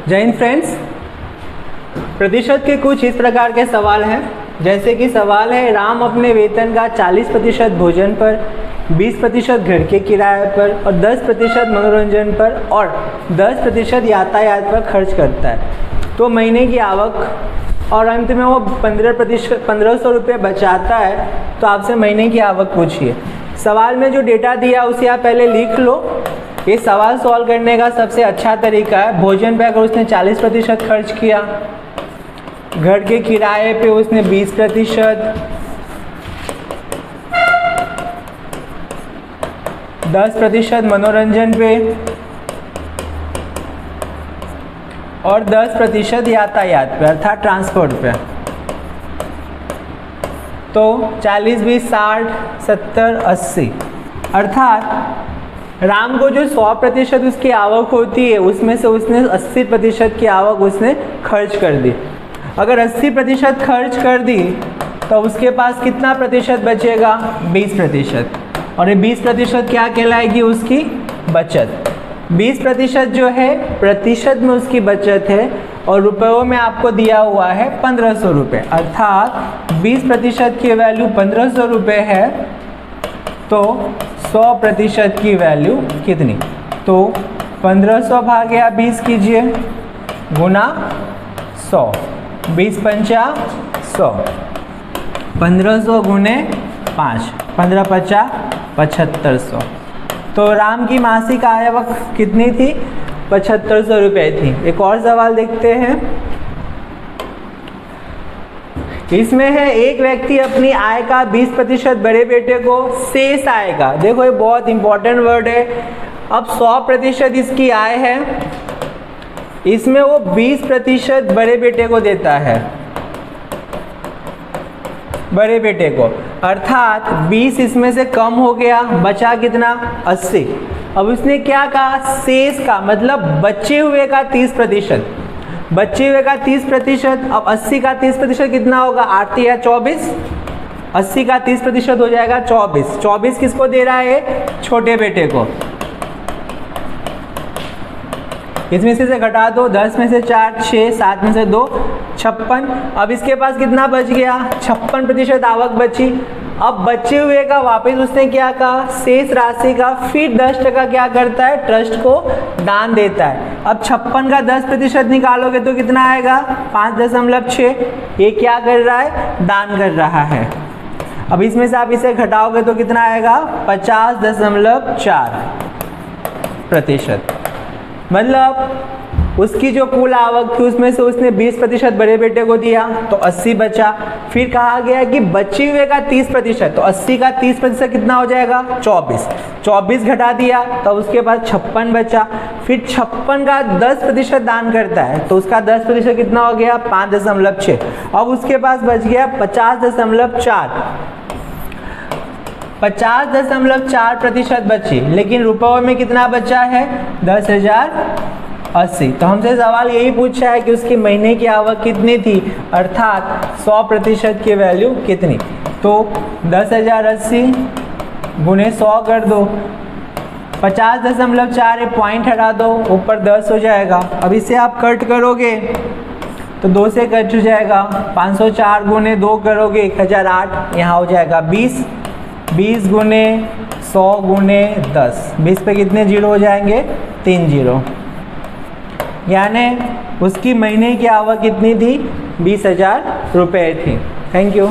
जय हिंद फ्रेंड्स। प्रतिशत के कुछ इस प्रकार के सवाल हैं, जैसे कि सवाल है राम अपने वेतन का 40% भोजन पर, 20% घर के किराए पर और 10% मनोरंजन पर और 10% यातायात पर खर्च करता है। तो महीने की आवक और अंत में वो 1500 रुपये बचाता है। तो आपसे महीने की आवक पूछिए। सवाल में जो डेटा दिया उसे आप पहले लिख लो। ये सवाल सॉल्व करने का सबसे अच्छा तरीका है। भोजन पे अगर उसने 40% खर्च किया, घर के किराए पे उसने 20%, 10% मनोरंजन पे और 10% यातायात पे अर्थात ट्रांसपोर्ट पे। तो 40, 20, 60, 70, 80 अर्थात राम को जो 100% उसकी आवक होती है उसमें से उसने 80% की आवक उसने खर्च कर दी। अगर 80% खर्च कर दी तो उसके पास कितना प्रतिशत बचेगा? 20%। और ये 20% क्या कहलाएगी? उसकी बचत। 20% जो है प्रतिशत में उसकी बचत है और रुपयों में आपको दिया हुआ है 1500 रुपये, अर्थात 20% की वैल्यू 1500 रुपये है। तो 100% की वैल्यू कितनी? तो 1500 भाग्या 20 कीजिए गुना 100, 20 पंचा 100, 1500 गुने 5, 15 पचा 7500। तो राम की मासिक आवक कितनी थी? 7500 रुपये थी। एक और सवाल देखते हैं। इसमें है एक व्यक्ति अपनी आय का 20% बड़े बेटे को शेष आय का, देखो ये बहुत इंपॉर्टेंट वर्ड है। अब 100% इसकी आय है, इसमें वो 20% बड़े बेटे को देता है, बड़े बेटे को, अर्थात 20 इसमें से कम हो गया, बचा कितना? 80। अब उसने क्या कहा? शेष का मतलब बचे हुए का 30%, बचे हुए का 30%। अब 80 का 30% कितना होगा? 8 या 24, 80 का 30% हो जाएगा 24। 24 किसको दे रहा है? छोटे बेटे को। इसमें से घटा दो, 10 में से 4, 6, 7 में से 2, 56। अब इसके पास कितना बच गया? 56% आवक बची। अब बचे हुए का वापस उसने क्या कहा? शेष राशि का फिर 10% क्या करता है? ट्रस्ट को दान देता है। अब 56 का 10% निकालोगे तो कितना आएगा? 5.6। ये क्या कर रहा है? दान कर रहा है। अब इसमें से आप इसे घटाओगे तो कितना आएगा? 50.4%। मतलब उसकी जो कुल आवक थी उसमें से उसने 20% बड़े बेटे को दिया तो 80 बचा। फिर कहा गया कि बचे हुए का 30%, तो 80 का 30% कितना हो जाएगा? 24। 24 घटा दिया तो उसके बाद 56 बचा। फिर 56 का 10% दान करता है तो उसका 10% कितना हो गया? 5.6। अब उसके पास बच गया 50.4, 50.4% बची, लेकिन रुपयों में कितना बचा है? 10,080। तो हमसे सवाल यही पूछा है कि उसकी महीने की आवक कितनी थी, अर्थात 100% की वैल्यू कितनी। तो 10,080 गुने 100 कर दो, 50.4 पॉइंट हटा दो, ऊपर 10 हो जाएगा। अब इसे आप कट करोगे तो 2 से कट हो जाएगा। 504 गुने 2 करोगे 1008, यहाँ हो जाएगा 20। 20 गुने 100 गुने 10, 20 पे कितने जीरो हो जाएंगे? 3 जीरो। यानी उसकी महीने की आवक कितनी थी? 20,000 रुपये थी। Thank you.